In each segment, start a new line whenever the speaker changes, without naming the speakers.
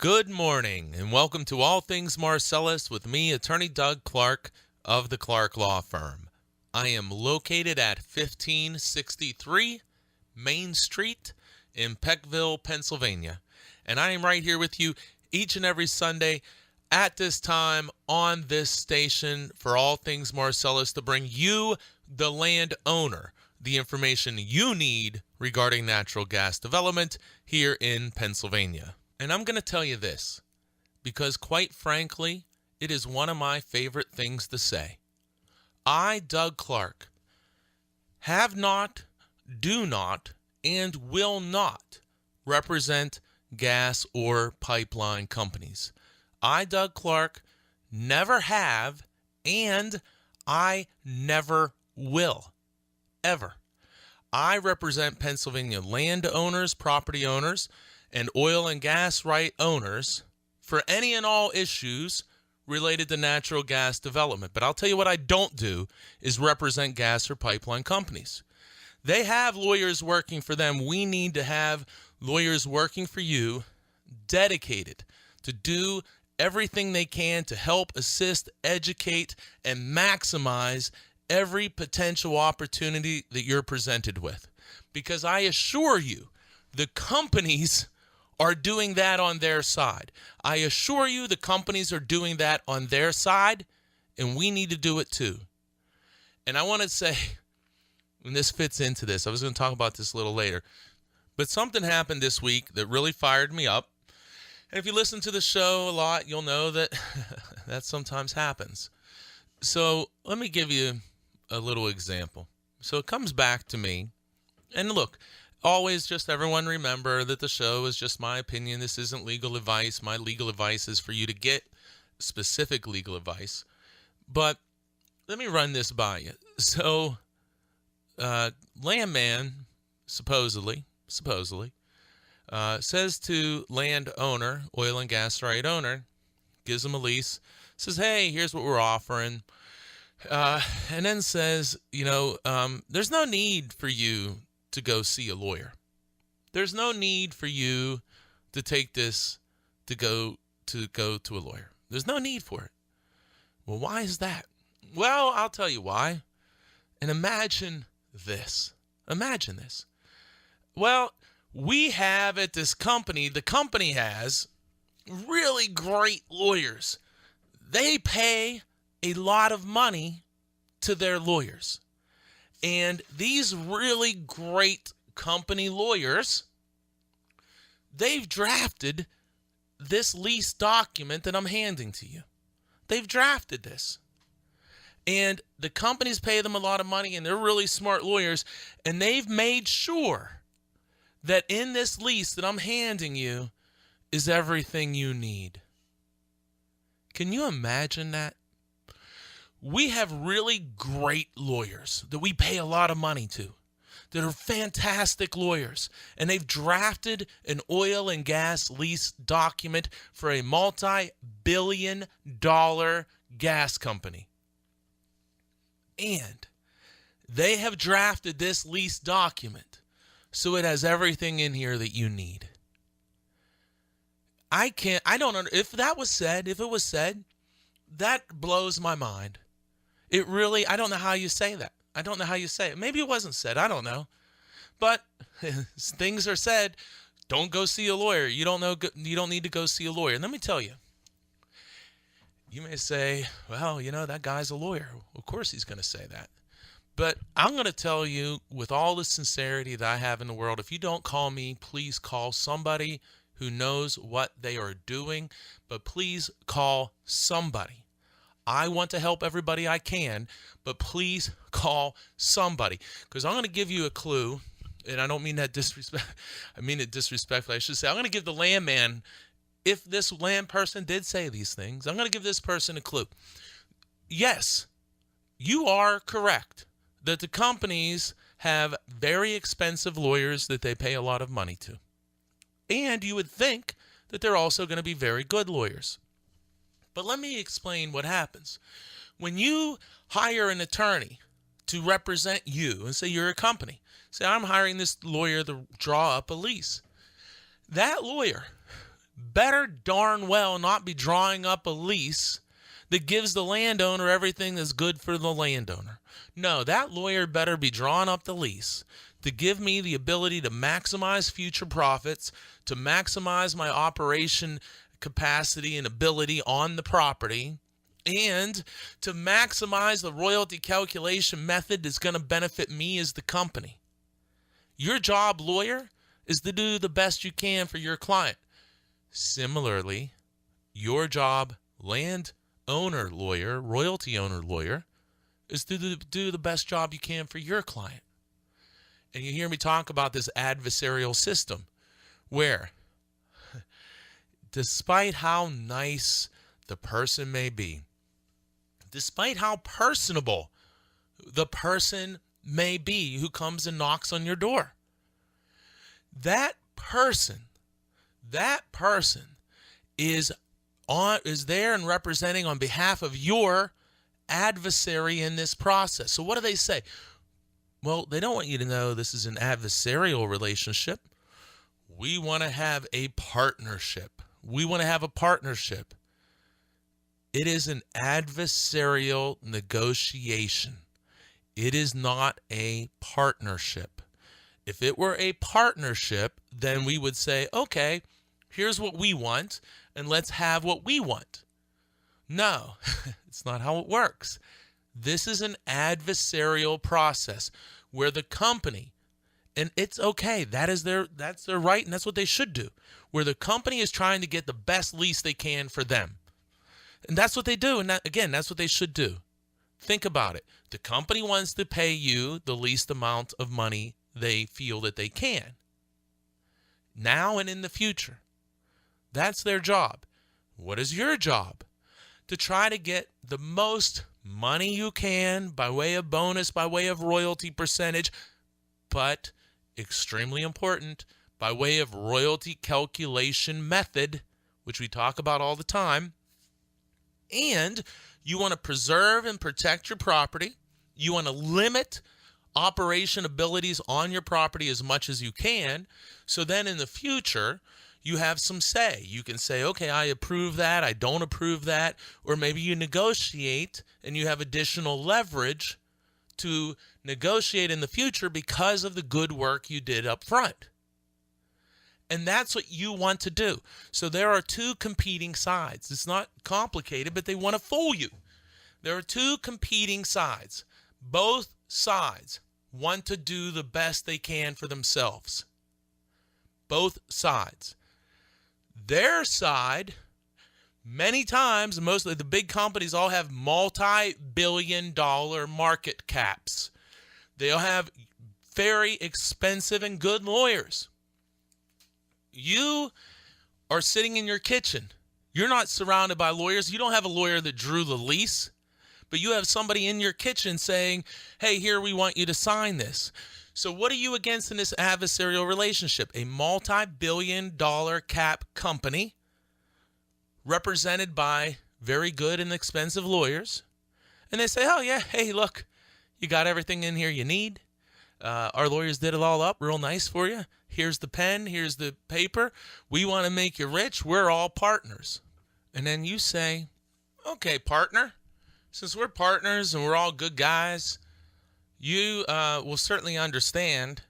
Good morning, and welcome to All Things Marcellus with me, Attorney Doug Clark of the Clark Law Firm. I am located at 1563 Main Street in Peckville, Pennsylvania, and I am right here with you each and every Sunday at this time on this station for All Things Marcellus to bring you, the landowner, the information you need regarding natural gas development here in Pennsylvania. And I'm going to tell you this, because quite frankly, it is one of my favorite things to say. I, Doug Clark, have not, do not, and will not represent gas or pipeline companies. I, Doug Clark, never have, and I never will, ever. I represent Pennsylvania landowners, property owners, and oil and gas right owners for any and all issues related to natural gas development. But I'll tell you what I don't do is represent gas or pipeline companies. They have lawyers working for them. We need to have lawyers working for you, dedicated to do everything they can to help, assist, educate, and maximize every potential opportunity that you're presented with. Because I assure you, the companies are doing that on their side. I assure you the companies are doing that on their side, and we need to do it too. And I want to say, and this fits into this, I was going to talk about this a little later, but something happened this week that really fired me up. And if you listen to the show a lot, you'll know that that sometimes happens. So let me give you a little example. So it comes back to me, and look, always just everyone remember that the show is just my opinion. This isn't legal advice. My legal advice is for you to get specific legal advice. But let me run this by you. So, landman supposedly, says to landowner, oil and gas right owner, gives him a lease, says, hey, here's what we're offering. And then says, there's no need for you to go see a lawyer. There's no need for you to take this to go to a lawyer. There's no need for it. Well, why is that? Well, I'll tell you why. And imagine this. Imagine this. Well, we have at this company, the company has really great lawyers. They pay a lot of money to their lawyers. And these really great company lawyers, they've drafted this lease document that I'm handing to you. They've drafted this. And the companies pay them a lot of money, and they're really smart lawyers, and they've made sure that in this lease that I'm handing you is everything you need. Can you imagine that? We have really great lawyers that we pay a lot of money to, that are fantastic lawyers, and they've drafted an oil and gas lease document for a multi-billion-dollar gas company. And they have drafted this lease document so it has everything in here that you need. If it was said, that blows my mind. I don't know how you say that. I don't know how you say it. Maybe it wasn't said. I don't know. But things are said. Don't go see a lawyer. You don't need to go see a lawyer. And let me tell you. You may say, well, that guy's a lawyer. Of course he's going to say that. But I'm going to tell you with all the sincerity that I have in the world, if you don't call me, please call somebody who knows what they are doing. But please call somebody. I want to help everybody I can, but please call somebody. Because I'm going to give you a clue, and I don't mean that disrespect. I mean it disrespectfully. I should say I'm going to give the landman, if this land person did say these things, I'm going to give this person a clue. Yes, you are correct that the companies have very expensive lawyers that they pay a lot of money to. And you would think that they're also going to be very good lawyers. But let me explain what happens. When you hire an attorney to represent you, and say you're a company, say I'm hiring this lawyer to draw up a lease. That lawyer better darn well not be drawing up a lease that gives the landowner everything that's good for the landowner. No, that lawyer better be drawing up the lease to give me the ability to maximize future profits, to maximize my operation capacity and ability on the property, and to maximize the royalty calculation method that's going to benefit me as the company. Your job, lawyer, is to do the best you can for your client. Similarly, your job, landowner lawyer, royalty owner lawyer, is to do the best job you can for your client. And you hear me talk about this adversarial system where, despite how nice the person may be, despite how personable the person may be who comes and knocks on your door, that person is there and representing on behalf of your adversary in this process. So what do they say? Well, they don't want you to know this is an adversarial relationship. We want to have a partnership. We want to have a partnership. It is an adversarial negotiation. It is not a partnership. If it were a partnership, then we would say, okay, here's what we want, and let's have what we want. No, it's not how it works. This is an adversarial process where the company, and it's okay, that's their right, and that's what they should do, where the company is trying to get the best lease they can for them. And that's what they do, and that's what they should do. Think about it. The company wants to pay you the least amount of money they feel that they can, now and in the future. That's their job. What is your job? To try to get the most money you can by way of bonus, by way of royalty percentage, but extremely important, by way of royalty calculation method, which we talk about all the time. And you want to preserve and protect your property. You want to limit operation abilities on your property as much as you can. So then in the future, you have some say. You can say, okay, I approve that, I don't approve that, or maybe you negotiate and you have additional leverage to negotiate in the future because of the good work you did up front. And that's what you want to do. So there are two competing sides. It's not complicated, but they want to fool you. There are two competing sides. Both sides want to do the best they can for themselves. Both sides. Their side, many times, mostly the big companies all have multi-billion-dollar market caps. They'll have very expensive and good lawyers. You are sitting in your kitchen. You're not surrounded by lawyers. You don't have a lawyer that drew the lease, but you have somebody in your kitchen saying, hey, here, we want you to sign this. So what are you against in this adversarial relationship? A multi-billion-dollar cap company represented by very good and expensive lawyers. And they say, oh, yeah, hey, look, you got everything in here you need. Our lawyers did it all up real nice for you. Here's the pen. Here's the paper. We want to make you rich. We're all partners. And then you say, okay, partner, since we're partners and we're all good guys, you will certainly understand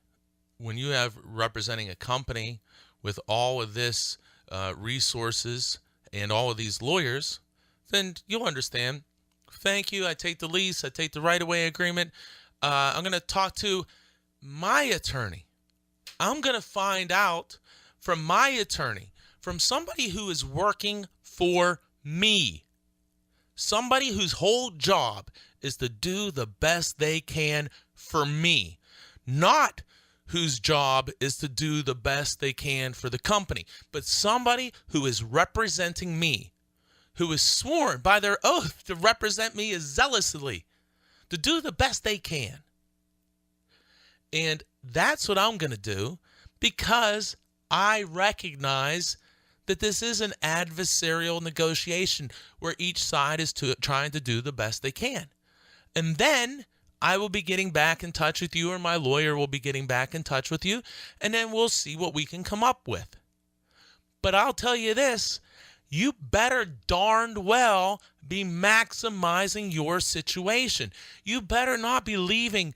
when you have representing a company with all of this resources and all of these lawyers, then you'll understand. Thank you. I take the lease. I take the right-of-way agreement. I'm going to talk to my attorney. I'm going to find out from my attorney, from somebody who is working for me, somebody whose whole job is to do the best they can for me, not whose job is to do the best they can for the company, but somebody who is representing me, who is sworn by their oath to represent me as zealously, to do the best they can. And that's what I'm going to do because I recognize that this is an adversarial negotiation where each side is trying to do the best they can. And then I will be getting back in touch with you, or my lawyer will be getting back in touch with you, and then we'll see what we can come up with. But I'll tell you this, you better darned well be maximizing your situation. You better not be leaving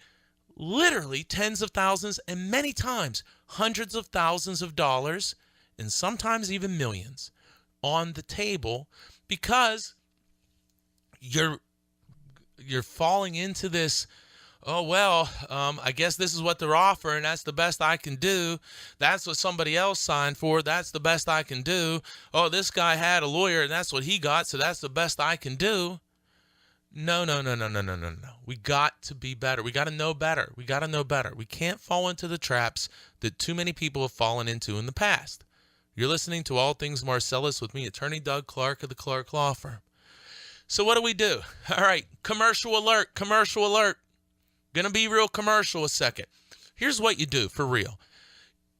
literally tens of thousands and many times hundreds of thousands of dollars and sometimes even millions on the table because you're falling into this, oh, well, I guess this is what they're offering. That's the best I can do. That's what somebody else signed for. That's the best I can do. Oh, this guy had a lawyer and that's what he got, so that's the best I can do. No. We got to be better. We got to know better. We can't fall into the traps that too many people have fallen into in the past. You're listening to All Things Marcellus with me, Attorney Doug Clark of the Clark Law Firm. So what do? All right, commercial alert. Gonna be real commercial a second. Here's what you do for real.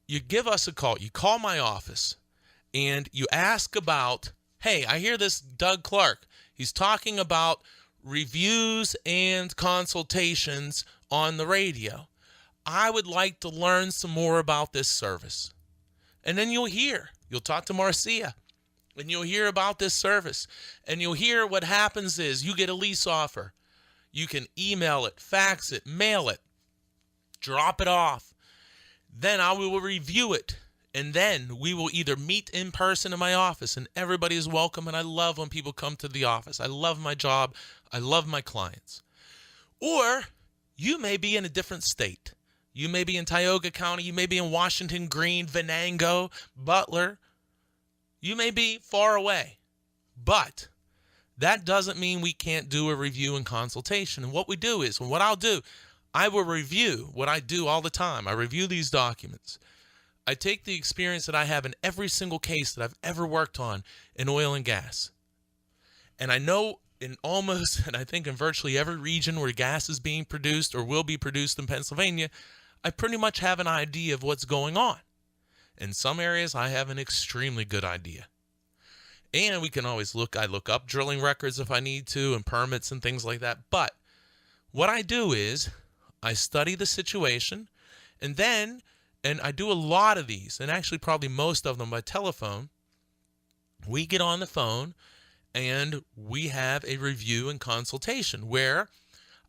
You give us a call. You call my office and you ask about, hey, I hear this Doug Clark. He's talking about reviews and consultations on the radio. I would like to learn some more about this service. And then you'll talk to Marcia and you'll hear about this service and you'll hear what happens is you get a lease offer. You can email it, fax it, mail it, drop it off. Then I will review it. And then we will either meet in person in my office, and everybody is welcome. And I love when people come to the office. I love my job. I love my clients. Or you may be in a different state. You may be in Tioga County. You may be in Washington, Greene, Venango, Butler. You may be far away. But that doesn't mean we can't do a review and consultation. And what I'll do, I will review what I do all the time. I review these documents. I take the experience that I have in every single case that I've ever worked on in oil and gas. And I know and I think in virtually every region where gas is being produced or will be produced in Pennsylvania, I pretty much have an idea of what's going on. In some areas, I have an extremely good idea. And we can always I look up drilling records if I need to and permits and things like that. But what I do is I study the situation and I do a lot of these, and actually probably most of them by telephone. We get on the phone and we have a review and consultation where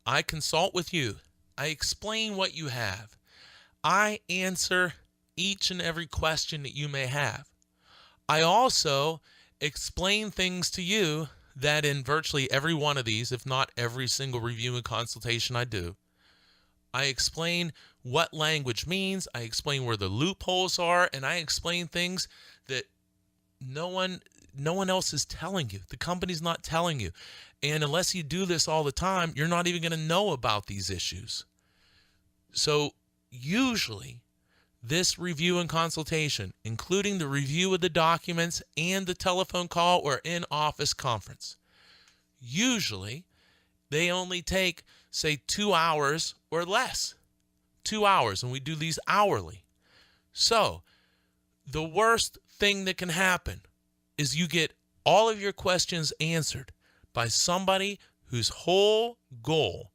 I consult with you. I explain what you have. I answer each and every question that you may have. I also explain things to you that in virtually every one of these, if not every single review and consultation I do, I explain what language means, I explain where the loopholes are, and I explain things that no one else is telling you. The company's not telling you. And unless you do this all the time, you're not even going to know about these issues. So usually this review and consultation, including the review of the documents and the telephone call or in-office conference, usually they only take, say, 2 hours or less. 2 hours, and we do these hourly. So the worst thing that can happen is you get all of your questions answered by somebody whose whole goal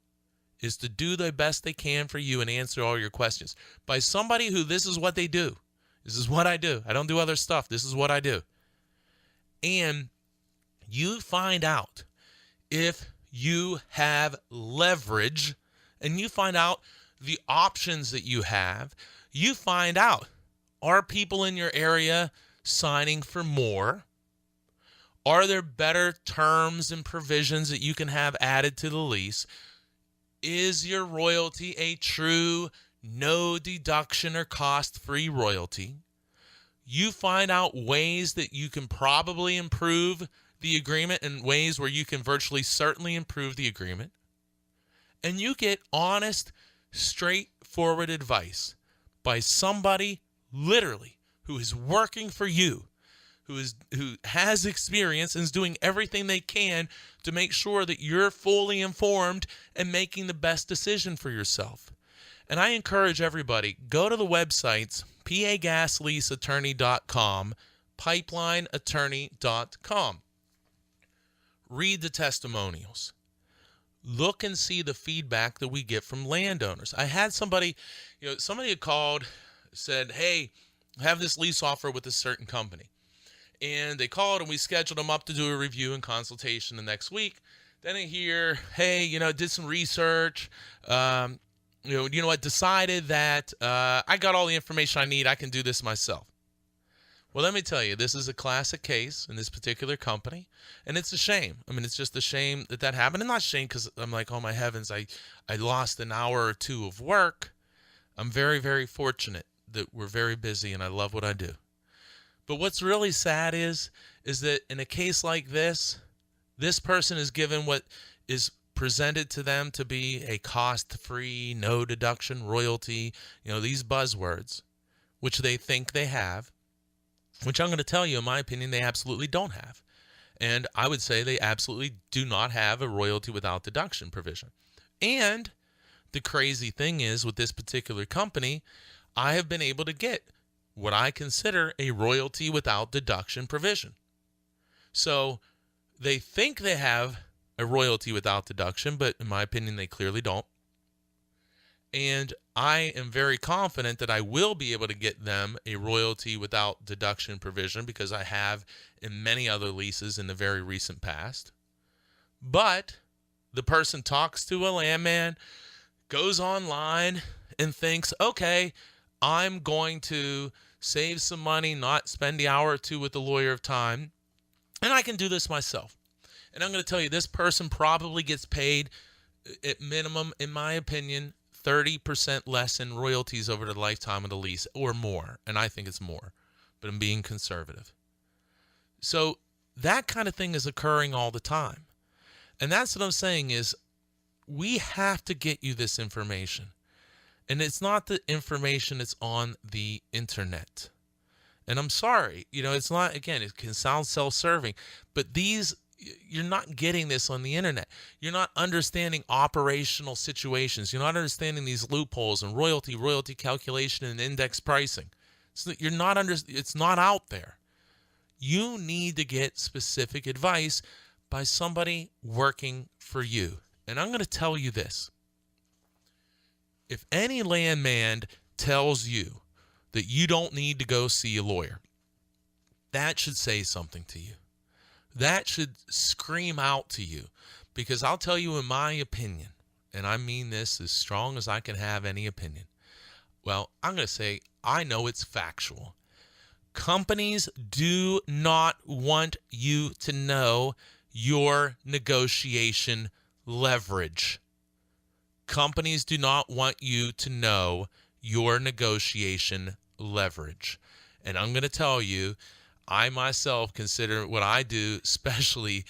is to do the best they can for you and answer all your questions. By somebody who this is what they do. This is what I do. I don't do other stuff. This is what I do. And you find out if you have leverage, and you find out the options that you have. You find out, are people in your area signing for more? Are there better terms and provisions that you can have added to the lease? Is your royalty a true no deduction or cost-free royalty? You find out ways that you can probably improve the agreement and ways where you can virtually certainly improve the agreement. And you get honest, straightforward advice by somebody literally who is working for you, who has experience and is doing everything they can to make sure that you're fully informed and making the best decision for yourself. And I encourage everybody, go to the websites, pagasleaseattorney.com, pipelineattorney.com. Read the testimonials. Look and see the feedback that we get from landowners. I had somebody had called, said, hey, I have this lease offer with a certain company. And they called and we scheduled them up to do a review and consultation the next week. Then I hear, hey, did some research. You know what? Decided that I got all the information I need. I can do this myself. Well, let me tell you, this is a classic case in this particular company, and it's a shame. I mean, it's just a shame that happened. And not a shame because I'm like, oh, my heavens, I lost an hour or two of work. I'm very, very fortunate that we're very busy, and I love what I do. But what's really sad is that in a case like this person is given what is presented to them to be a cost-free, no deduction royalty, these buzzwords, which they think they have, which I'm going to tell you, in my opinion, they absolutely don't have. And I would say they absolutely do not have a royalty without deduction provision. And the crazy thing is, with this particular company, I have been able to get what I consider a royalty without deduction provision. So they think they have a royalty without deduction, but in my opinion, they clearly don't. And I am very confident that I will be able to get them a royalty without deduction provision because I have in many other leases in the very recent past. But the person talks to a landman, goes online, and thinks, okay, I'm going to save some money, not spend the hour or two with the lawyer of time, and I can do this myself. And I'm going to tell you, this person probably gets paid at minimum, in my opinion, 30% less in royalties over the lifetime of the lease or more. And I think it's more, but I'm being conservative. So that kind of thing is occurring all the time. And that's what I'm saying is we have to get you this information. And it's not the information that's on the internet. And I'm sorry, it's not, again, it can sound self-serving, but you're not getting this on the internet. You're not understanding operational situations. You're not understanding these loopholes and royalty calculation and index pricing. So it's not out there. You need to get specific advice by somebody working for you. And I'm going to tell you this. If any landman tells you that you don't need to go see a lawyer, that should say something to you. That should scream out to you, because I'll tell you, in my opinion, and I mean this as strong as I can have any opinion. Well, I'm going to say I know it's factual. Companies do not want you to know your negotiation leverage. Companies do not want you to know your negotiation leverage. And I'm going to tell you, I myself consider what I do, especially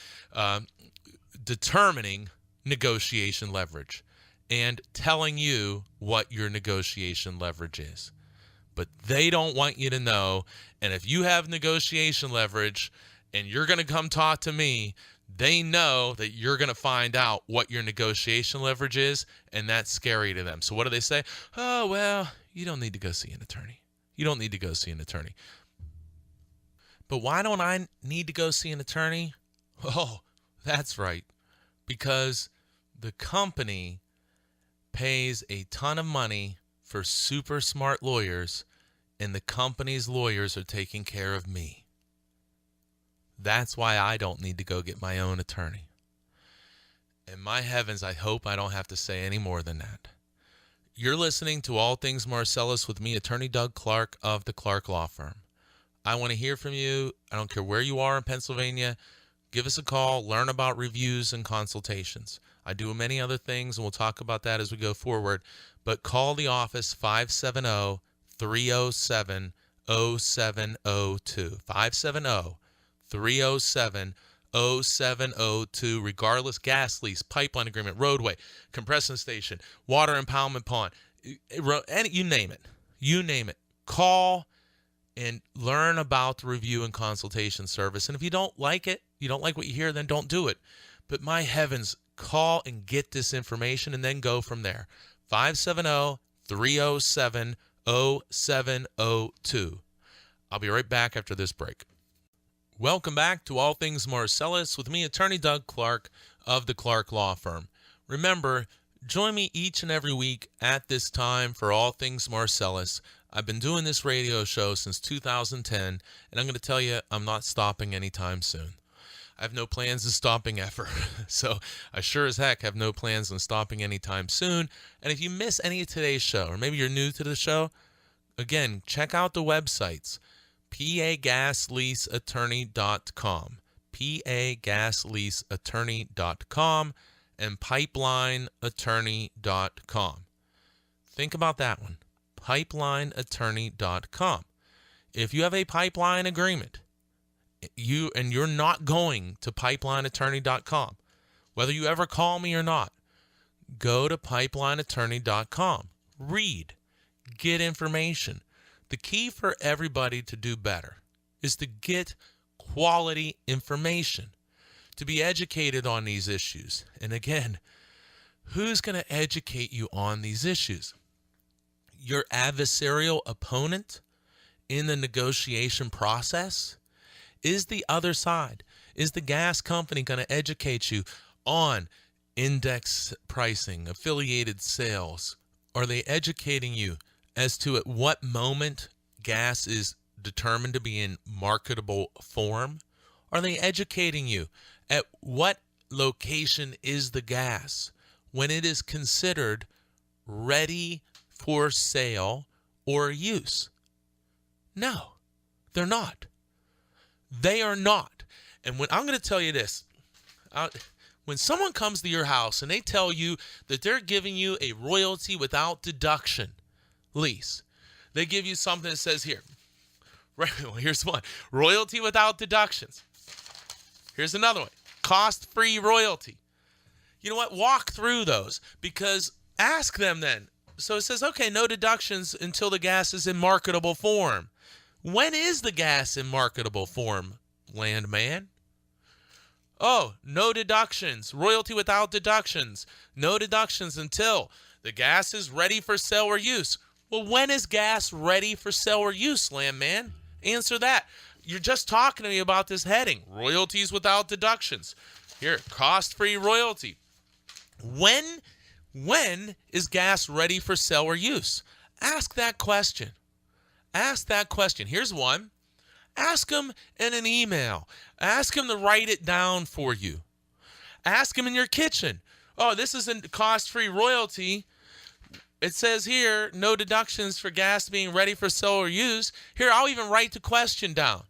determining negotiation leverage and telling you what your negotiation leverage is. But they don't want you to know. And if you have negotiation leverage and you're going to come talk to me, they know that you're going to find out what your negotiation leverage is, and that's scary to them. So what do they say? Oh, well, you don't need to go see an attorney. You don't need to go see an attorney. But why don't I need to go see an attorney? Oh, that's right. Because the company pays a ton of money for super smart lawyers, and the company's lawyers are taking care of me. That's why I don't need to go get my own attorney. And my heavens, I hope I don't have to say any more than that. You're listening to All Things Marcellus with me, Attorney Doug Clark of the Clark Law Firm. I want to hear from you. I don't care where you are in Pennsylvania. Give us a call. Learn about reviews and consultations. I do many other things, and we'll talk about that as we go forward. But call the office, 570-307-0702. 570-307-0702, regardless, gas lease, pipeline agreement, roadway, compression station, water impoundment pond, you name it. You name it. Call and learn about the review and consultation service. And if you don't like it, you don't like what you hear, then don't do it. But my heavens, call and get this information and then go from there. 570-307-0702. I'll be right back after this break. Welcome back to All Things Marcellus with me, Attorney Doug Clark of the Clark Law Firm. Remember, Join me each and every week at this time for All Things Marcellus. I've been doing this radio show since 2010, and I'm going to tell you, I'm not stopping anytime soon. I have no plans of stopping ever, so I sure as heck have no plans on stopping anytime soon. And if you miss any of today's show, or maybe you're new to the show, again, check out the websites, pagasleaseattorney.com, pagasleaseattorney.com, and pipelineattorney.com. Think about that one, pipelineattorney.com. If you have a pipeline agreement, you're not going to pipelineattorney.com, whether you ever call me or not, go to pipelineattorney.com. Read, get information. The key for everybody to do better is to get quality information, to be educated on these issues. And again, who's going to educate you on these issues? Your adversarial opponent in the negotiation process? Is the other side, is the gas company going to educate you on index pricing, affiliated sales? Are they educating you as to at what moment gas is determined to be in marketable form? Are they educating you at what location is the gas when it is considered ready for sale or use? No, they're not. They are not. And when I'm going to tell you this, when someone comes to your house and they tell you that they're giving you a royalty without deduction lease, they give you something that says here, right, well, here's one, royalty without deductions. Here's another one, cost-free royalty. You know what? Walk through those, because ask them then. So it says, okay, no deductions until the gas is in marketable form. When is the gas in marketable form, landman? Oh, no deductions. Royalty without deductions. No deductions until the gas is ready for sale or use. Well, when is gas ready for sale or use, landman? Answer that. You're just talking to me about this heading, royalties without deductions. Here, cost-free royalty. When is gas ready for sale or use? Ask that question. Ask that question. Here's one. Ask them in an email. Ask them to write it down for you. Ask them in your kitchen. Oh, this is a cost-free royalty. It says here, no deductions for gas being ready for sale or use. Here, I'll even write the question down.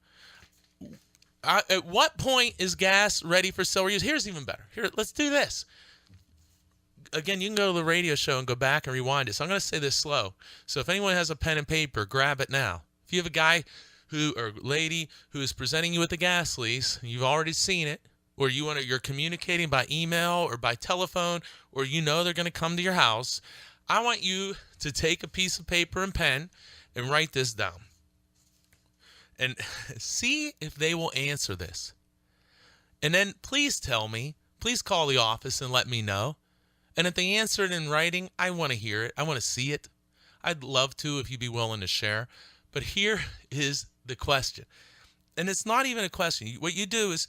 At what point is gas ready for sale or use? Here's even better. Here, let's do this. Again, you can go to the radio show and go back and rewind it. So I'm going to say this slow. So if anyone has a pen and paper, grab it now. If you have a guy or lady who is presenting you with a gas lease, and you've already seen it, or you're communicating by email or by telephone, or you know they're going to come to your house, I want you to take a piece of paper and pen and write this down. And see if they will answer this. And then please tell me, please call the office and let me know. And if they answer it in writing, I want to hear it. I want to see it. I'd love to if you'd be willing to share. But here is the question. And it's not even a question. What you do is,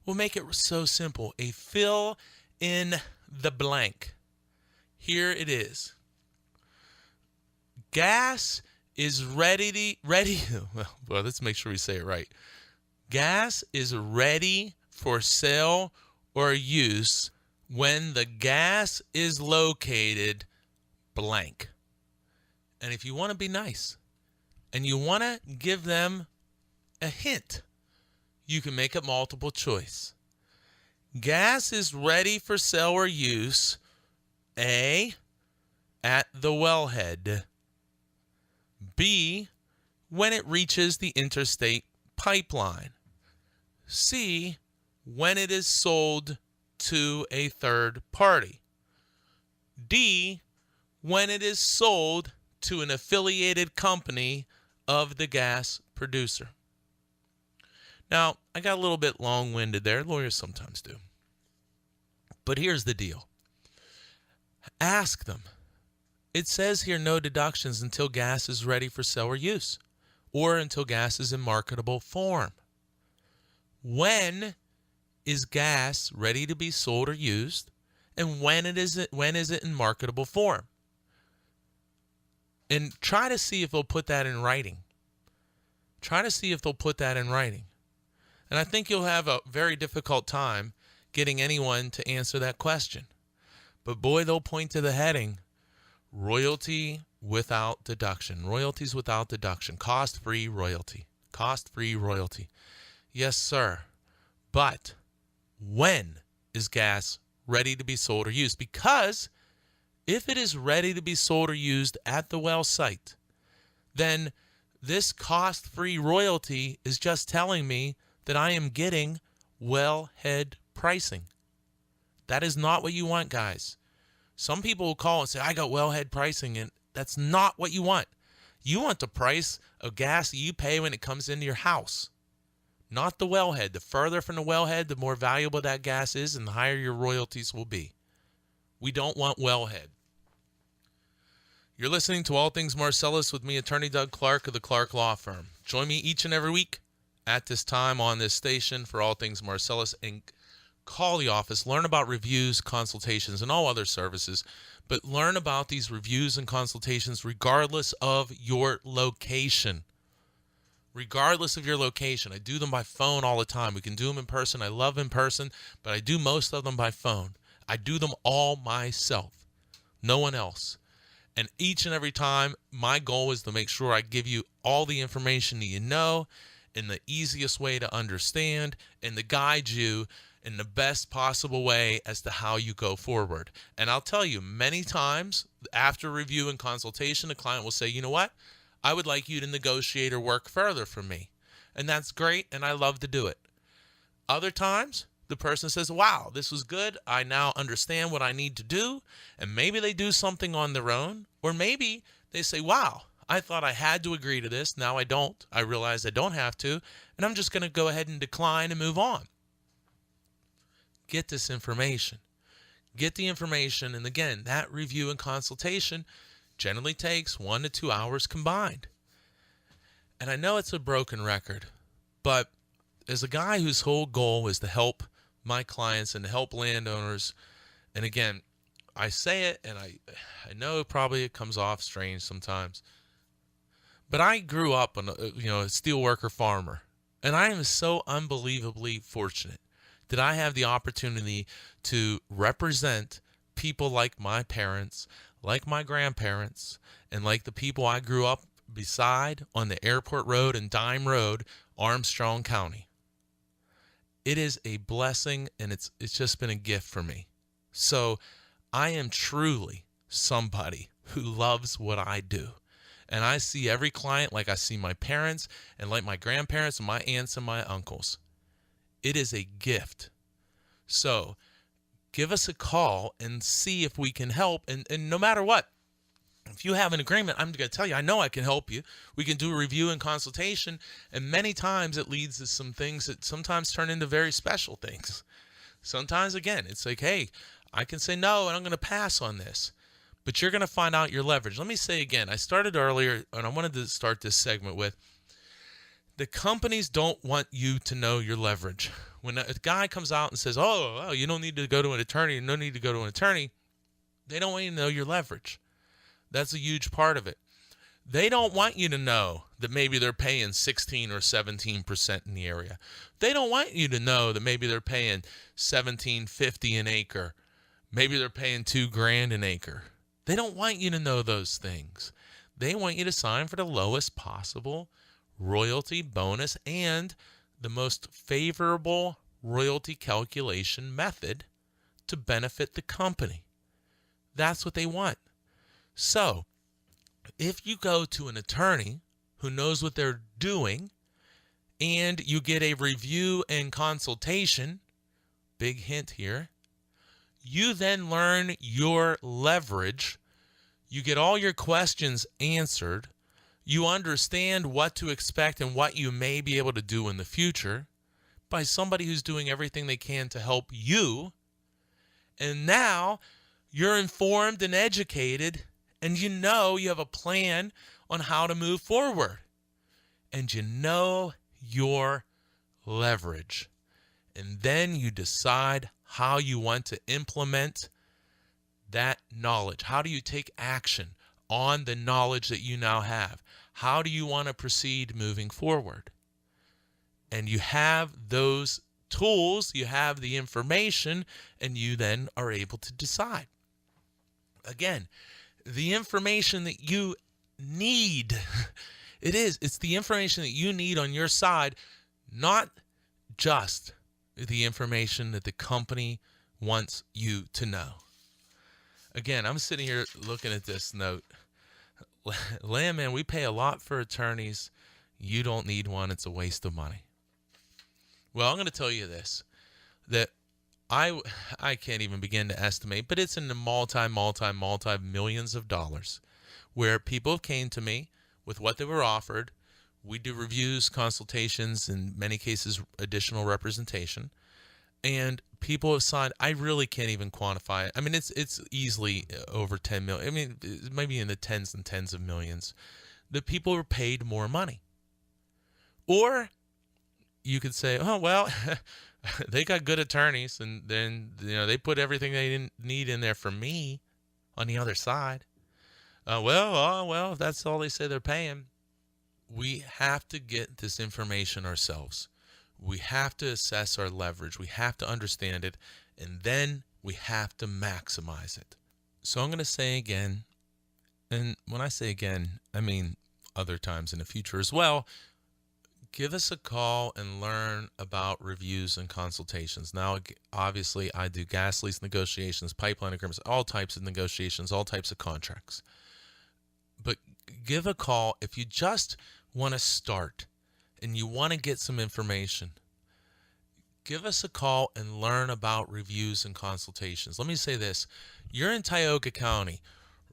we'll make it so simple. A fill in the blank. Here it is. Gas is ready, well, let's make sure we say it right. Gas is ready for sale or use when the gas is located blank. And if you want to be nice and you want to give them a hint, you can make it multiple choice. Gas is ready for sale or use, A, at the wellhead, B, when it reaches the interstate pipeline, C, when it is sold to a third party, D, when it is sold to an affiliated company of the gas producer. Now, I got a little bit long-winded there. Lawyers sometimes do. But here's the deal. Ask them. It says here no deductions until gas is ready for sale or use, or until gas is in marketable form. When is gas ready to be sold or used, and when is it in marketable form. And try to see if they'll put that in writing. Try to see if they'll put that in writing. And I think you'll have a very difficult time getting anyone to answer that question. But boy, they'll point to the heading, royalty without deduction. Royalties without deduction. Cost-free royalty. Cost-free royalty. Yes, sir. But when is gas ready to be sold or used? Because if it is ready to be sold or used at the well site, then this cost-free royalty is just telling me that I am getting wellhead pricing. That is not what you want, guys. Some people will call and say, I got wellhead pricing, and that's not what you want. You want the price of gas that you pay when it comes into your house, not the wellhead. The further from the wellhead, the more valuable that gas is and the higher your royalties will be. We don't want wellhead. You're listening to All Things Marcellus with me, Attorney Doug Clark of the Clark Law Firm. Join me each and every week at this time on this station for All Things Marcellus, and call the office, learn about reviews, consultations, and all other services, but learn about these reviews and consultations regardless of your location. Regardless of your location. I do them by phone all the time. We can do them in person. I love in person, but I do most of them by phone. I do them all myself. No one else. And each and every time, my goal is to make sure I give you all the information that you know in the easiest way to understand and to guide you in the best possible way as to how you go forward. And I'll tell you, many times after review and consultation, the client will say, you know what? I would like you to negotiate or work further for me. And that's great, and I love to do it. Other times, the person says, wow, this was good. I now understand what I need to do. And maybe they do something on their own. Or maybe they say, wow, I thought I had to agree to this. Now I don't. I realize I don't have to. And I'm just going to go ahead and decline and move on. Get this information. Get the information. And again, that review and consultation generally takes 1 to 2 hours combined. And I know it's a broken record, but as a guy whose whole goal is to help my clients and to help landowners, and again, I say it, and I know probably it comes off strange sometimes, but I grew up on a steelworker farmer, and I am so unbelievably fortunate that I have the opportunity to represent people like my parents, like my grandparents, and like the people I grew up beside on the Airport Road and Dime Road, Armstrong County. It is a blessing, and it's just been a gift for me. So I am truly somebody who loves what I do. And I see every client like I see my parents and like my grandparents and my aunts and my uncles. It is a gift. So give us a call and see if we can help. And no matter what, if you have an agreement, I'm going to tell you, I know I can help you. We can do a review and consultation. And many times it leads to some things that sometimes turn into very special things. Sometimes, again, it's like, hey, I can say no, and I'm going to pass on this. But you're going to find out your leverage. Let me say again, I started earlier, and I wanted to start this segment with, the companies don't want you to know your leverage. When a guy comes out and says, oh, you don't need to go to an attorney, you don't need to go to an attorney, they don't want you to know your leverage. That's a huge part of it. They don't want you to know that maybe they're paying 16 or 17% in the area. They don't want you to know that maybe they're paying $17.50 an acre. Maybe they're paying $2,000 an acre. They don't want you to know those things. They want you to sign for the lowest possible royalty bonus and the most favorable royalty calculation method to benefit the company. That's what they want. So, if you go to an attorney who knows what they're doing and you get a review and consultation, big hint here, you then learn your leverage, you get all your questions answered, you understand what to expect and what you may be able to do in the future by somebody who's doing everything they can to help you, and now you're informed and educated, and you know you have a plan on how to move forward. And you know your leverage. And then you decide how you want to implement that knowledge? How do you take action on the knowledge that you now have? How do you want to proceed moving forward? And you have those tools, you have the information, and you then are able to decide. Again, the information that you need, it's the information that you need on your side, not just the information that the company wants you to know. Again, I'm sitting here looking at this note. Landman, we pay a lot for attorneys. You don't need one. It's a waste of money. Well, I'm going to tell you this, that I can't even begin to estimate, but it's in the multi-millions of dollars where people came to me with what they were offered. We do reviews, consultations, in many cases, additional representation. And people have signed, I really can't even quantify it. I mean, it's easily over 10 million. I mean, maybe in the tens and tens of millions. The people were paid more money. Or you could say, oh, well, they got good attorneys, and then they put everything they didn't need in there for me on the other side. Well, if that's all they say they're paying. We have to get this information ourselves. We have to assess our leverage. We have to understand it, and then we have to maximize it. So I'm going to say again, and when I say again, I mean other times in the future as well, give us a call and learn about reviews and consultations. Now, obviously, I do gas lease negotiations, pipeline agreements, all types of negotiations, all types of contracts. But give a call if you just want to start and you want to get some information. Give us a call and learn about reviews and consultations. Let me say this. You're in Tioga County,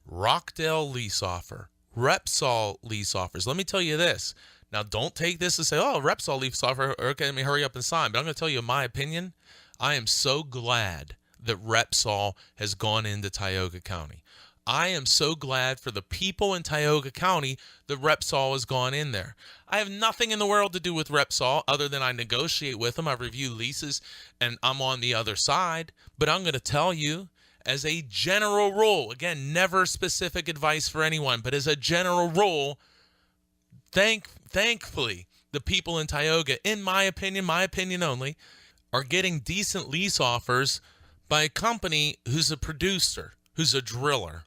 Rockdale lease offer, Repsol lease offers. Let me tell you this. Now, don't take this and say, oh, Repsol lease offer, okay, let me hurry up and sign. But I'm going to tell you my opinion. I am so glad that Repsol has gone into Tioga County. I am so glad for the people in Tioga County that Repsol has gone in there. I have nothing in the world to do with Repsol other than I negotiate with them. I review leases, and I'm on the other side. But I'm going to tell you, as a general rule, again, never specific advice for anyone, but as a general rule, thankfully, the people in Tioga, in my opinion only, are getting decent lease offers by a company who's a producer, who's a driller,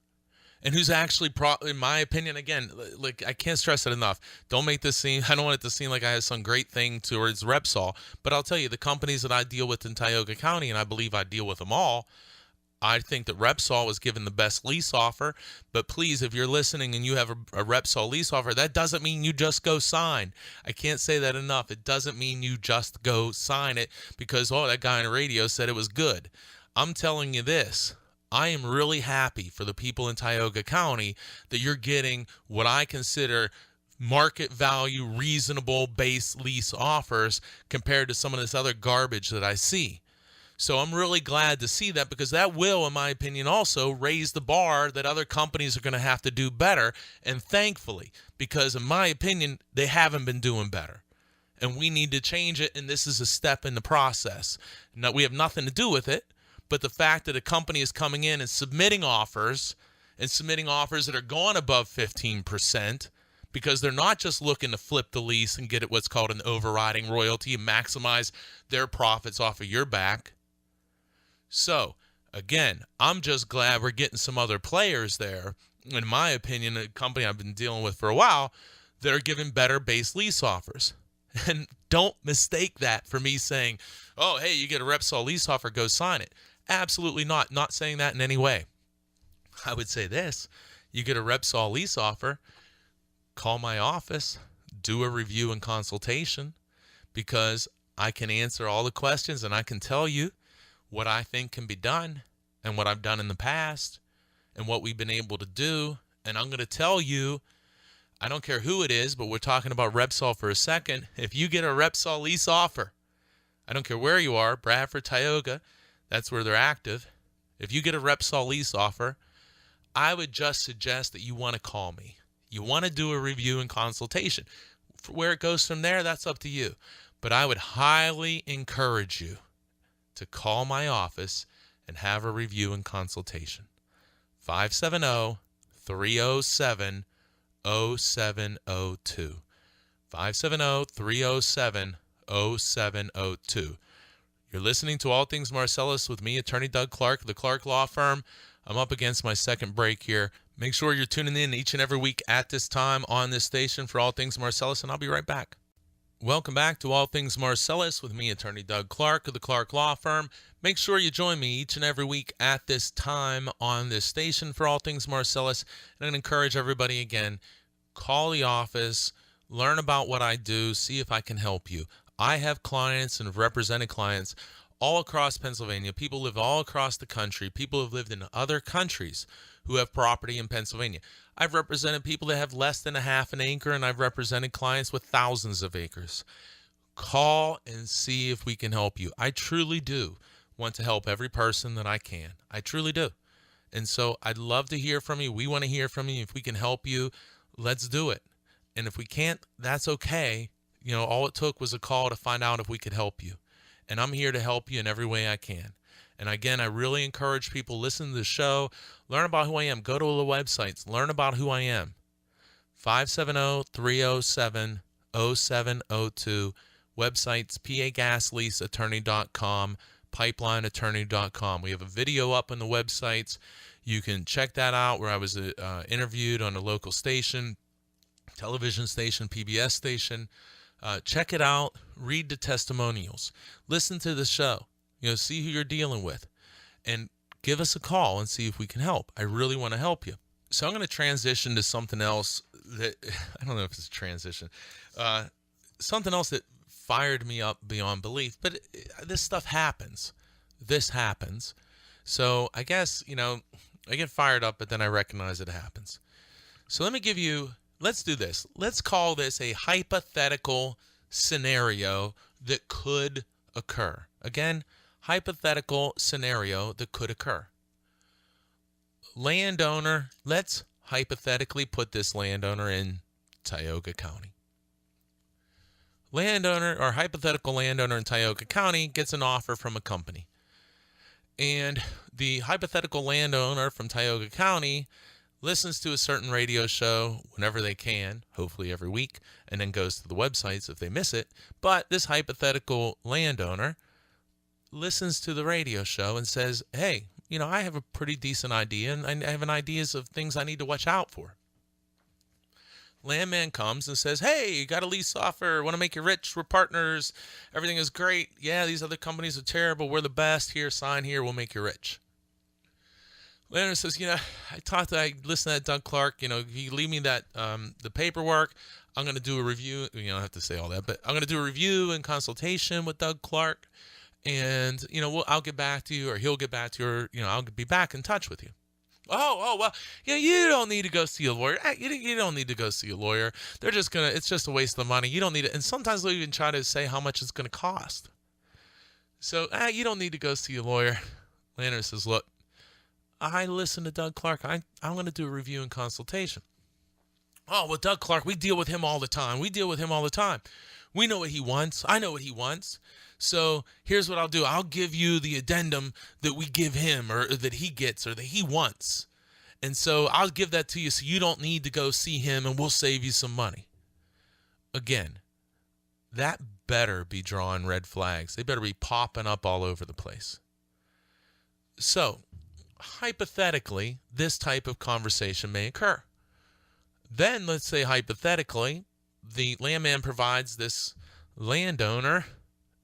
and who's actually, in my opinion, again, like I can't stress it enough. Don't make this seem, I don't want it to seem like I have some great thing towards Repsol, but I'll tell you, the companies that I deal with in Tioga County, and I believe I deal with them all, I think that Repsol was given the best lease offer, but please, if you're listening and you have a Repsol lease offer, that doesn't mean you just go sign. I can't say that enough. It doesn't mean you just go sign it because, oh, that guy on the radio said it was good. I'm telling you this. I am really happy for the people in Tioga County that you're getting what I consider market value, reasonable base lease offers compared to some of this other garbage that I see. So I'm really glad to see that because that will, in my opinion, also raise the bar that other companies are going to have to do better. And thankfully, because in my opinion, they haven't been doing better. And we need to change it, and this is a step in the process. Now, we have nothing to do with it, but the fact that a company is coming in and submitting offers that are going above 15%, because they're not just looking to flip the lease and get it what's called an overriding royalty and maximize their profits off of your back. So, again, I'm just glad we're getting some other players there, in my opinion, a company I've been dealing with for a while, that are giving better base lease offers. And don't mistake that for me saying, oh, hey, you get a Repsol lease offer, go sign it. Absolutely not. Not saying that in any way. I would say this. You get a Repsol lease offer, call my office, do a review and consultation, because I can answer all the questions and I can tell you what I think can be done and what I've done in the past and what we've been able to do. And I'm going to tell you, I don't care who it is, but we're talking about Repsol for a second. If you get a Repsol lease offer, I don't care where you are, Bradford, Tioga, that's where they're active. If you get a Repsol lease offer, I would just suggest that you want to call me. You want to do a review and consultation. For where it goes from there, that's up to you. But I would highly encourage you to call my office and have a review and consultation. 570-307-0702. 570-307-0702. You're listening to All Things Marcellus with me, Attorney Doug Clark, the Clark Law Firm. I'm up against my second break here. Make sure you're tuning in each and every week at this time on this station for All Things Marcellus, and I'll be right back. Welcome back to All Things Marcellus with me, Attorney Doug Clark of the Clark Law Firm. Make sure you join me each and every week at this time on this station for All Things Marcellus. And I'd encourage everybody again, call the office, learn about what I do, see if I can help you. I have clients and have represented clients all across Pennsylvania. People live all across the country. People have lived in other countries who have property in Pennsylvania. I've represented people that have less than a half an acre, and I've represented clients with thousands of acres. Call and see if we can help you. I truly do want to help every person that I can. I truly do. And so I'd love to hear from you. We want to hear from you. If we can help you, let's do it. And if we can't, that's okay. You know, all it took was a call to find out if we could help you. And I'm here to help you in every way I can. And again, I really encourage people, listen to the show, learn about who I am, go to the websites, learn about who I am. 570-307-0702, websites, pagasleaseattorney.com, pipelineattorney.com. We have a video up on the websites. You can check that out where I was interviewed on a local station, television station, PBS station. Check it out, read the testimonials, listen to the show, see who you're dealing with, and give us a call and see if we can help. I really want to help you. So I'm going to transition to something else that, I don't know if it's a transition, something else that fired me up beyond belief, but this stuff happens. This happens. So I guess, I get fired up, but then I recognize it happens. So let's do this. Let's call this a hypothetical scenario that could occur. Again, hypothetical scenario that could occur. Landowner, let's hypothetically put this landowner in Tioga County. Hypothetical landowner in Tioga County gets an offer from a company. And the hypothetical landowner from Tioga County listens to a certain radio show whenever they can, hopefully every week, and then goes to the websites if they miss it. But this hypothetical landowner listens to the radio show and says, hey, I have a pretty decent idea, and I have an ideas of things I need to watch out for. Landman comes and says, hey, you got a lease offer, want to make you rich, we're partners, everything is great. Yeah, these other companies are terrible, we're the best, here, sign here, we'll make you rich. Landowner says, I listened to Doug Clark, if you leave me that, the paperwork, I'm going to do a review. I don't have to say all that, but I'm going to do a review and consultation with Doug Clark. And, I'll get back to you, or he'll get back to you, or, I'll be back in touch with you. Well, you don't need to go see a lawyer. You don't need to go see a lawyer. It's just a waste of money. You don't need it. And sometimes they'll even try to say how much it's going to cost. So, you don't need to go see a lawyer. Landowner says, look, I listen to Doug Clark. I'm going to do a review and consultation. Oh, well, Doug Clark, we deal with him all the time. We know what he wants. I know what he wants. So here's what I'll do. I'll give you the addendum that we give him, or that he gets, or that he wants. And so I'll give that to you so you don't need to go see him, and we'll save you some money. Again, that better be drawing red flags. They better be popping up all over the place. So, hypothetically, this type of conversation may occur. Then, let's say hypothetically, the landman provides this landowner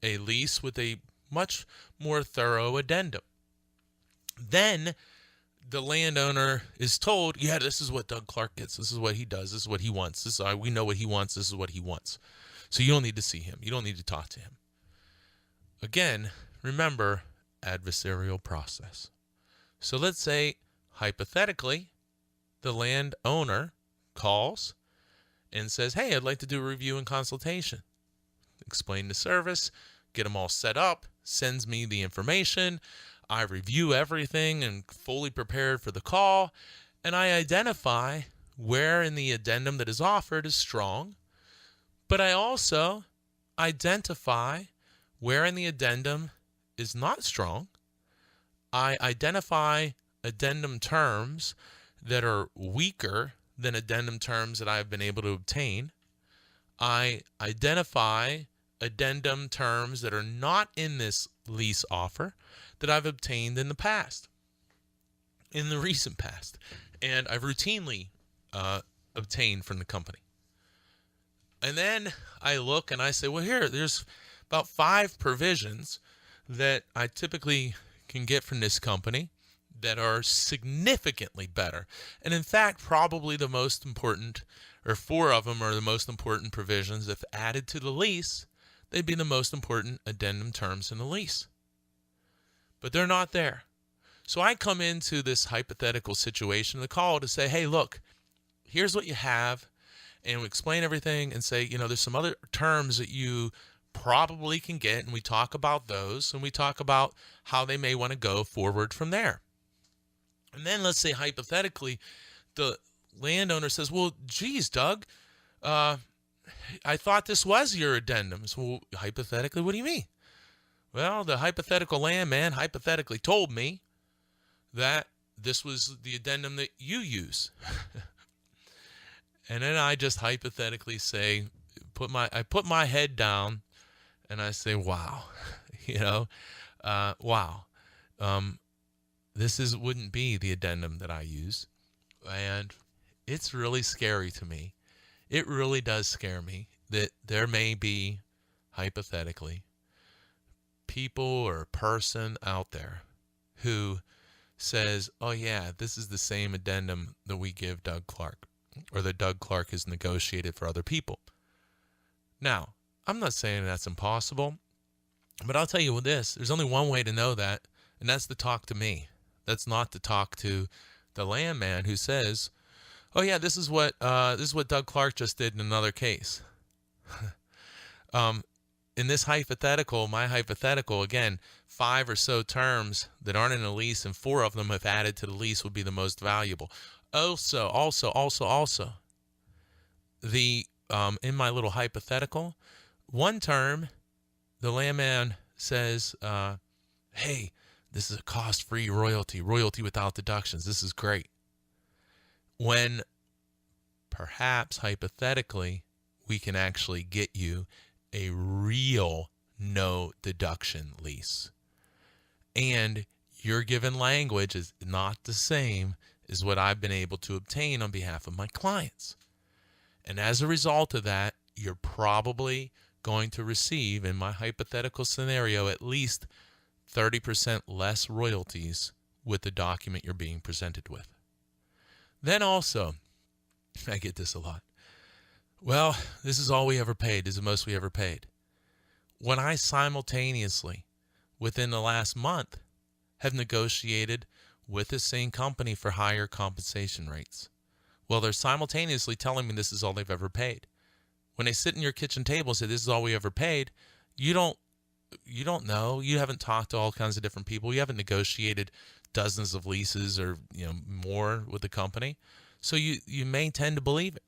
a lease with a much more thorough addendum. Then the landowner is told, yeah, this is what Doug Clark gets. This is what he does. This is what he wants. We know what he wants. This is what he wants. So you don't need to see him. You don't need to talk to him. Again, remember, adversarial process. So let's say, hypothetically, the landowner calls and says, hey, I'd like to do a review and consultation. Explain the service, get them all set up, sends me the information. I review everything and fully prepared for the call, and I identify where in the addendum that is offered is strong, but I also identify where in the addendum is not strong. I identify addendum terms that are weaker than addendum terms that I've been able to obtain. I identify addendum terms that are not in this lease offer that I've obtained in the past, in the recent past, and I've routinely obtained from the company. And then I look and I say, well, there's about 5 provisions that I typically can get from this company that are significantly better. And in fact, probably the most important, or 4 of them are the most important provisions. If added to the lease, they'd be the most important addendum terms in the lease. But they're not there. So I come into this hypothetical situation, the call to say, hey, look, here's what you have, and we explain everything and say, there's some other terms that you probably can get, and we talk about those, and we talk about how they may want to go forward from there. And then let's say hypothetically, the landowner says, well, geez, Doug, I thought this was your addendum. So, well, hypothetically, what do you mean? Well, the hypothetical landman hypothetically told me that this was the addendum that you use. And then I just hypothetically say, I put my head down and I say, wow, wow. This wouldn't be the addendum that I use. And it's really scary to me. It really does scare me that there may be, hypothetically, people or a person out there who says, oh yeah, this is the same addendum that we give Doug Clark, or that Doug Clark has negotiated for other people. Now, I'm not saying that's impossible, but I'll tell you this, there's only one way to know that, and that's to talk to me. That's not to talk to the landman who says, oh yeah, this is what Doug Clark just did in another case. In this hypothetical, my hypothetical, again, 5 or so terms that aren't in a lease, and 4 of them, if added to the lease, would be the most valuable. Also, the in my little hypothetical, one term, the landman says, hey, this is a cost-free royalty without deductions. This is great. When perhaps, hypothetically, we can actually get you a real no deduction lease. And your given language is not the same as what I've been able to obtain on behalf of my clients. And as a result of that, you're probably going to receive, in my hypothetical scenario, at least 30% less royalties with the document you're being presented with. Then also, I get this a lot. Well, this is all we ever paid. This is the most we ever paid. When I simultaneously, within the last month, have negotiated with the same company for higher compensation rates. Well, they're simultaneously telling me this is all they've ever paid. When they sit in your kitchen table and say this is all we ever paid, you don't know. You haven't talked to all kinds of different people. You haven't negotiated dozens of leases or more with the company. So you may tend to believe it.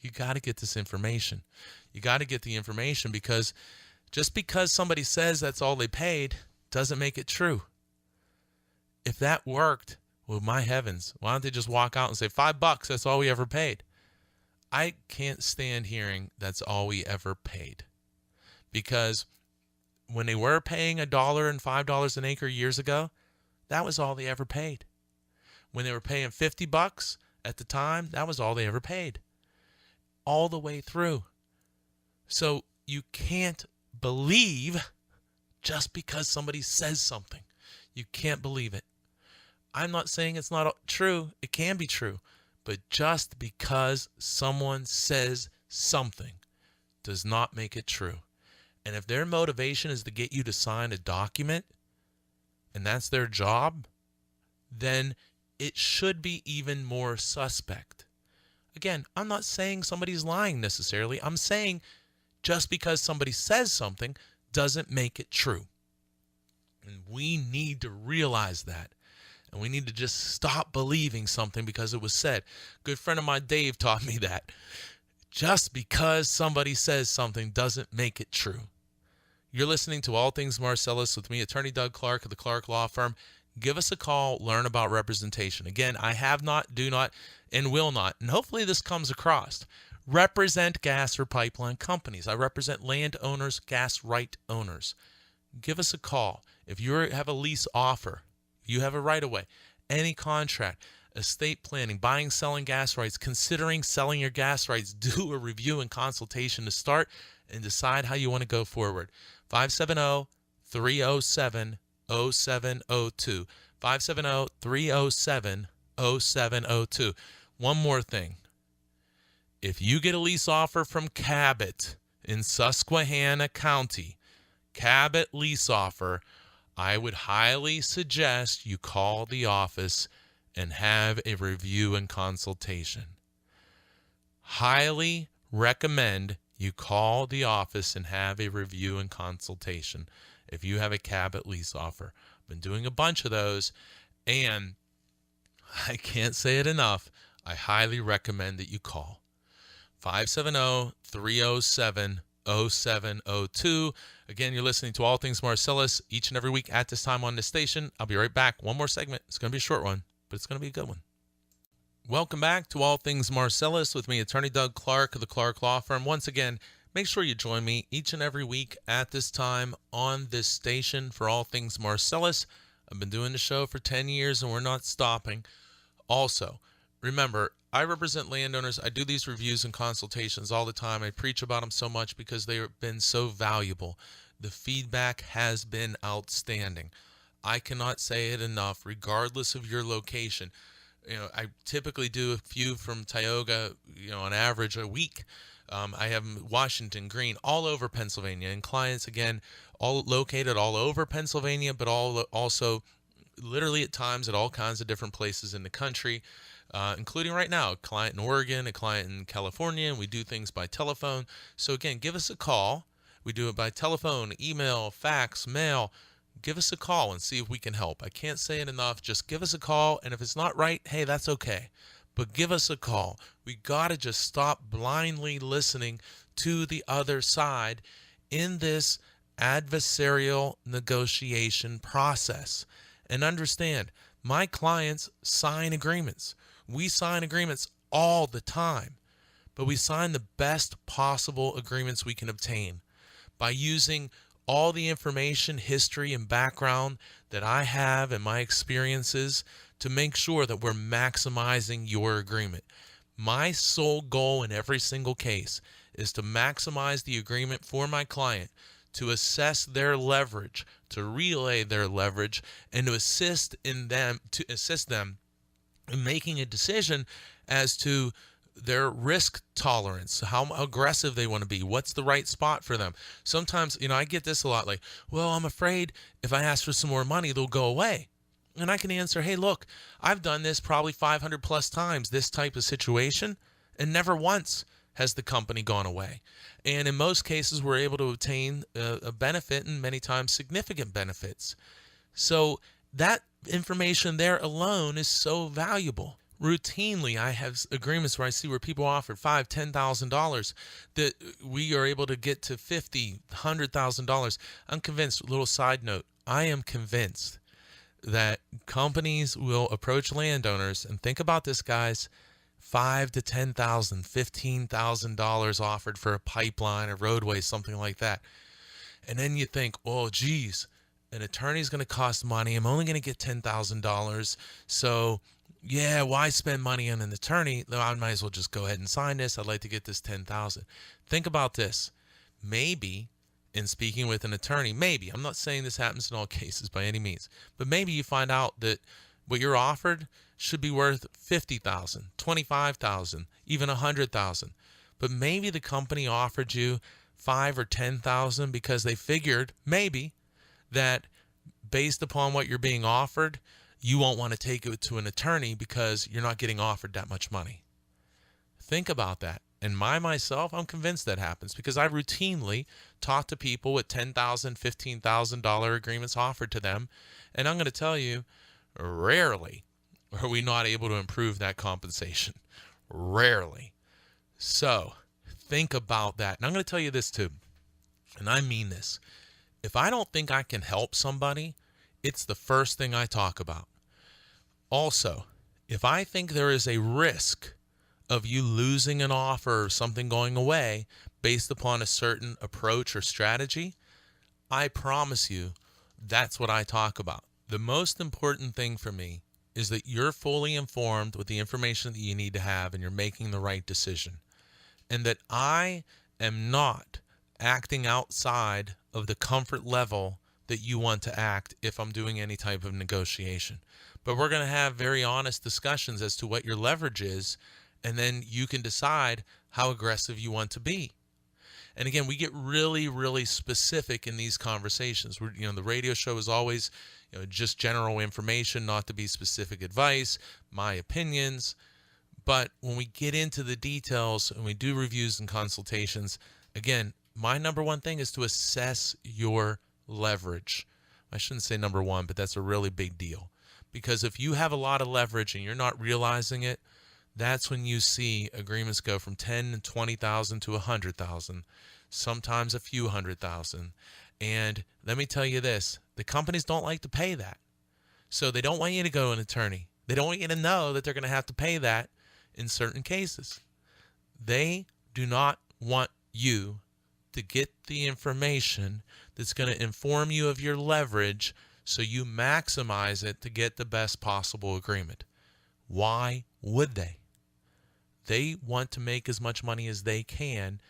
You got to get this information. You got to get the information, because just because somebody says that's all they paid doesn't make it true. If that worked, well, my heavens, why don't they just walk out and say $5, that's all we ever paid? I can't stand hearing that's all we ever paid. Because when they were paying $1 and $5 an acre years ago, that was all they ever paid. When they were paying $50 at the time, that was all they ever paid. All the way through. So you can't believe just because somebody says something. You can't believe it. I'm not saying it's not true. It can be true. But just because someone says something does not make it true. And if their motivation is to get you to sign a document, and that's their job, then it should be even more suspect. Again, I'm not saying somebody's lying necessarily. I'm saying just because somebody says something doesn't make it true. And we need to realize that. And we need to just stop believing something because it was said. A good friend of mine, Dave, taught me that. Just because somebody says something doesn't make it true. You're listening to All Things Marcellus with me, Attorney Doug Clark of the Clark Law Firm. Give us a call, learn about representation. Again, I have not, do not, and will not, and hopefully this comes across, represent gas or pipeline companies. I represent landowners, gas right owners. Give us a call. If you have a lease offer, you have a right-of-way, any contract, estate planning, buying, selling gas rights, considering selling your gas rights, do a review and consultation to start and decide how you want to go forward. 570-307-0702. 570-307-0702. One more thing. If you get a lease offer from Cabot in Susquehanna County, Cabot lease offer, I would highly suggest you call the office and have a review and consultation. Highly recommend you call the office and have a review and consultation if you have a Cabot lease offer. I've been doing a bunch of those, and I can't say it enough. I highly recommend that you call. 570-307-0702. Again, you're listening to All Things Marcellus each and every week at this time on this station. I'll be right back. One more segment. It's going to be a short one, but it's going to be a good one. Welcome back to All Things Marcellus with me, Attorney Doug Clark of the Clark Law Firm. Once again, make sure you join me each and every week at this time on this station for All Things Marcellus. I've been doing the show for 10 years, and we're not stopping. Also, remember, I represent landowners. I do these reviews and consultations all the time. I preach about them so much because they've been so valuable. The feedback has been outstanding. I cannot say it enough, regardless of your location. I typically do a few from Tioga, on average a week. I have Washington, Greene, all over Pennsylvania, and clients, again, all located all over Pennsylvania, but also literally at times at all kinds of different places in the country. Including right now, a client in Oregon, a client in California, and we do things by telephone. So again, give us a call. We do it by telephone, email, fax, mail. Give us a call and see if we can help. I can't say it enough. Just give us a call, and if it's not right, hey, that's okay. But give us a call. We got to just stop blindly listening to the other side in this adversarial negotiation process. And understand, my clients sign agreements. We sign agreements all the time, but we sign the best possible agreements we can obtain by using all the information, history, and background that I have and my experiences to make sure that we're maximizing your agreement. My sole goal in every single case is to maximize the agreement for my client, to assess their leverage, to relay their leverage, and to assist them in making a decision as to their risk tolerance, how aggressive they want to be, what's the right spot for them. Sometimes, I get this a lot, like, well, I'm afraid if I ask for some more money, they'll go away. And I can answer, hey, look, I've done this probably 500 plus times, this type of situation, and never once has the company gone away. And in most cases, we're able to obtain a benefit, and many times significant benefits. So that information there alone is so valuable. Routinely, I have agreements where I see where people offer $5,000, $10,000 that we are able to get to $50,000, $100,000. I'm convinced, a little side note, I am convinced that companies will approach landowners, and think about this, guys, $5,000 to $10,000, $15,000 offered for a pipeline, a roadway, something like that. And then you think, oh, geez, an attorney's going to cost money. I'm only going to get $10,000. So, yeah, why spend money on an attorney? I might as well just go ahead and sign this. I'd like to get this $10,000. Think about this. Maybe, in speaking with an attorney, maybe, I'm not saying this happens in all cases by any means, but maybe you find out that what you're offered should be worth $50,000, $25,000, even $100,000. But maybe the company offered you $5,000 or $10,000 because they figured maybe that based upon what you're being offered, you won't want to take it to an attorney because you're not getting offered that much money. Think about that. And myself, I'm convinced that happens because I routinely talk to people with $10,000, $15,000 agreements offered to them. And I'm going to tell you, rarely are we not able to improve that compensation. Rarely. So think about that. And I'm going to tell you this too, and I mean this. If I don't think I can help somebody it's the first thing I talk about. Also, if I think there is a risk of you losing an offer or something going away based upon a certain approach or strategy, I promise you that's what I talk about. The most important thing for me is that you're fully informed with the information that you need to have and you're making the right decision. And that I am not acting outside of the comfort level that you want to act if I'm doing any type of negotiation. But we're going to have very honest discussions as to what your leverage is, and then you can decide how aggressive you want to be. And again, we get really, really specific in these conversations. The radio show is always, just general information, not to be specific advice, my opinions. But when we get into the details and we do reviews and consultations, again, my number one thing is to assess your leverage. I shouldn't say number one, but that's a really big deal. Because if you have a lot of leverage and you're not realizing it, that's when you see agreements go from 10 and 20,000 to 100,000, sometimes a few 100,000. And let me tell you this, the companies don't like to pay that. So they don't want you to go to an attorney. They don't want you to know that they're going to have to pay that in certain cases. They do not want you to get the information that's going to inform you of your leverage so you maximize it to get the best possible agreement. Why would they? They want to make as much money as they can,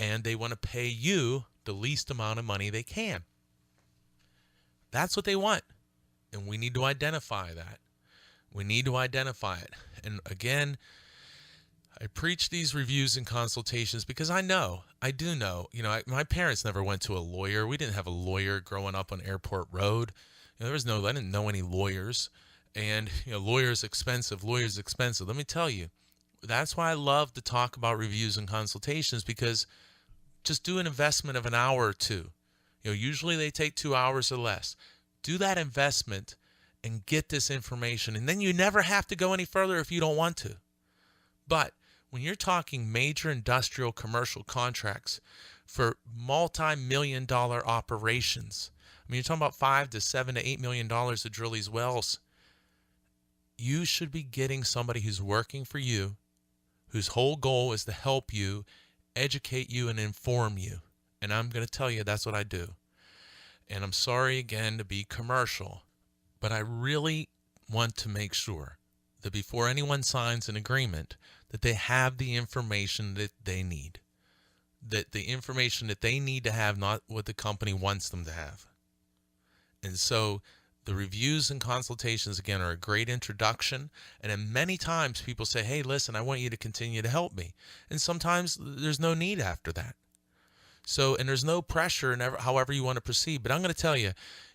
and they want to pay you the least amount of money they can. That's what they want, and we need to identify that. We need to identify it. And again, I preach these reviews and consultations because I do know, my parents never went to a lawyer. We didn't have a lawyer growing up on Airport Road. I didn't know any lawyers. And, lawyers expensive. Let me tell you, that's why I love to talk about reviews and consultations, because just do an investment of an hour or two. Usually they take 2 hours or less. Do that investment and get this information. And then you never have to go any further if you don't want to. But when you're talking major industrial commercial contracts for multi-million-dollar operations, you're talking about $5 to $7 to $8 million to drill these wells. You should be getting somebody who's working for you, whose whole goal is to help you, educate you, and inform you. And I'm going to tell you that's what I do. And I'm sorry again to be commercial, but I really want to make sure that before anyone signs an agreement, that they have the information that they need. That the information that they need to have, not what the company wants them to have. And so the reviews and consultations, again, are a great introduction. And then many times people say, hey, listen, I want you to continue to help me. And sometimes there's no need after that. So, and there's no pressure in however you want to proceed. But I'm going to tell you,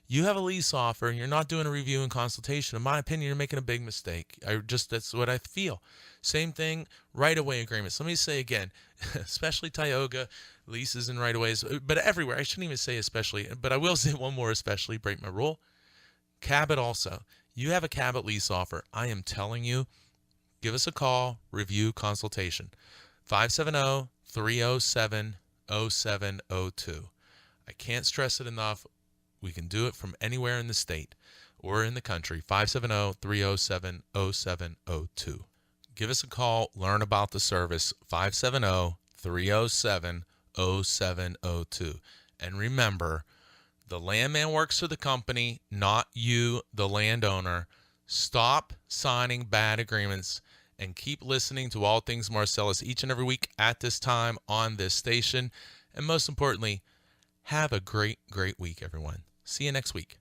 you have a lease offer and you're not doing a review and consultation. In my opinion, you're making a big mistake. That's what I feel. Same thing, right-of-way agreements. Let me say again, especially Tioga, leases and right-of-ways, but everywhere. I shouldn't even say especially, but I will say one more especially, break my rule. Cabot also. You have a Cabot lease offer. I am telling you, give us a call, review, consultation. 570-307-0702. I can't stress it enough. We can do it from anywhere in the state or in the country. 570-307-0702. Give us a call, learn about the service. 570-307-0702. And remember, the landman works for the company, not you, the landowner. Stop signing bad agreements and keep listening to All Things Marcellus each and every week at this time on this station. And most importantly, have a great, great week, everyone. See you next week.